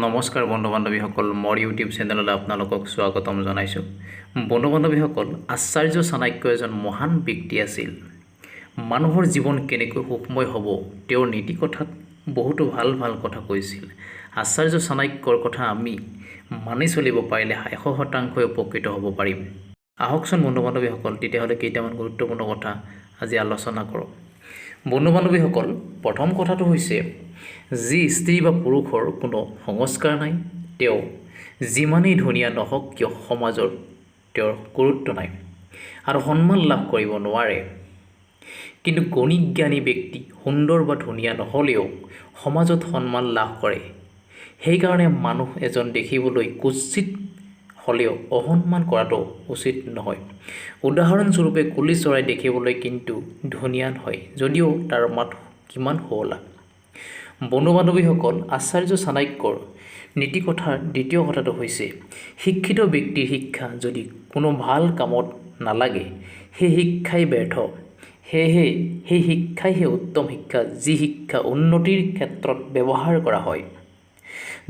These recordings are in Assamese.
নমস্কাৰ বন্ধু বান্ধৱীসকল, মোৰ ইউটিউব চেনেললৈ আপোনালোকক স্বাগতম জনাইছোঁ। বন্ধু বান্ধৱীসকল, আচাৰ্য চাণক্য এজন মহান ব্যক্তি আছিল। মানুহৰ জীৱন কেনেকৈ সুখময় হ'ব তেওঁৰ নীতি কথাত বহুতো ভাল ভাল কথা কৈছিল। আচাৰ্য চাণক্যৰ কথা আমি মানি চলিব পাৰিলে 100% উপকৃত হ'ব পাৰিম। আহকচোন বন্ধু বান্ধৱীসকল, তেতিয়াহ'লে কেইটামান গুৰুত্বপূৰ্ণ কথা আজি আলোচনা কৰোঁ। বন্ধু বান্ধৱীসকল, প্ৰথম কথাটো হৈছে যি স্ত্ৰী বা পুৰুষৰ কোনো সংস্কাৰ নাই, তেওঁ যিমানেই ধুনীয়া নহওক কিয় সমাজৰ তেওঁৰ গুৰুত্ব নাই আৰু সন্মান লাভ কৰিব নোৱাৰে। কিন্তু গণিত জ্ঞানী ব্যক্তি সুন্দৰ বা ধুনীয়া নহ'লেও সমাজত সন্মান লাভ কৰে। সেইকাৰণে মানুহ এজন দেখিবলৈ কুৎসিত হ'লেও অসন্মান কৰাটো উচিত নহয়। উদাহৰণস্বৰূপে কুলি চৰাই দেখিবলৈ কিন্তু ধুনীয়া হয় যদিও তাৰ মাত কিমান শুৱলা। বন্ধু বান্ধৱীসকল, আচাৰ্য চাণক্যৰ নীতি কথাৰ দ্বিতীয় কথাটো হৈছে শিক্ষিত ব্যক্তিৰ শিক্ষা যদি কোনো ভাল কামত নালাগে সেই শিক্ষাই ব্যৰ্থ। সেয়েহে সেই শিক্ষাইহে উত্তম শিক্ষা, যি শিক্ষা উন্নতিৰ ক্ষেত্ৰত ব্যৱহাৰ কৰা হয়।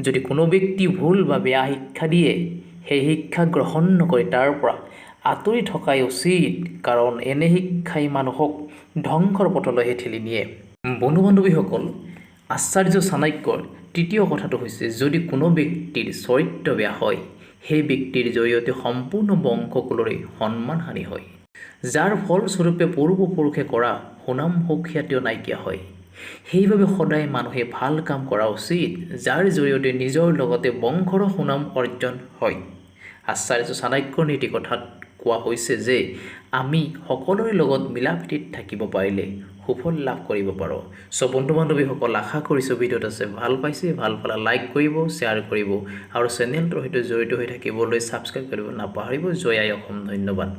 যদি কোনো ব্যক্তি ভুল বা বেয়া শিক্ষা দিয়ে, সেই শিক্ষা গ্ৰহণ নকৰি তাৰ পৰা আঁতৰি থকাই উচিত, কাৰণ এনে শিক্ষাই মানুহক ধ্বংসৰ পথলৈহে ঠেলি নিয়ে। বন্ধু বান্ধৱীসকল, আচাৰ্য চাণক্যৰ তৃতীয় কথাটো হৈছে যদি কোনো ব্যক্তিৰ চৰিত্ৰ বেয়া হয়, সেই ব্যক্তিৰ জৰিয়তে সম্পূৰ্ণ বংশকুলৰে সন্মানহানি হয়, যাৰ ফলস্বৰূপে পূৰ্বপুৰুষে কৰা সুনাম সুখ্যাতিও নাইকিয়া হয়। সেইবাবে সদায় মানুহে ভাল কাম কৰা উচিত, যাৰ জৰিয়তে নিজৰ লগতে বংশৰো সুনাম অৰ্জন হয়। আচাৰ্য চাণক্যৰ নীতি কথাত কোৱা হৈছে যে আমি সকলোৰে লগত মিলাপ্ৰীতিত থাকিব পাৰিলে সুফল লাভ কৰিব পাৰোঁ। বন্ধু বান্ধৱীসকল, আশা কৰিছোঁ ভিডিঅ'ত আছে ভাল পাইছে, ভাল পালে লাইক কৰিব, শ্বেয়াৰ কৰিব আৰু চেনেলটোৰ সৈতে জড়িত হৈ থাকিবলৈ ছাবস্ক্ৰাইব কৰিব নাপাহৰিব। জয় আই অসম, ধন্যবাদ।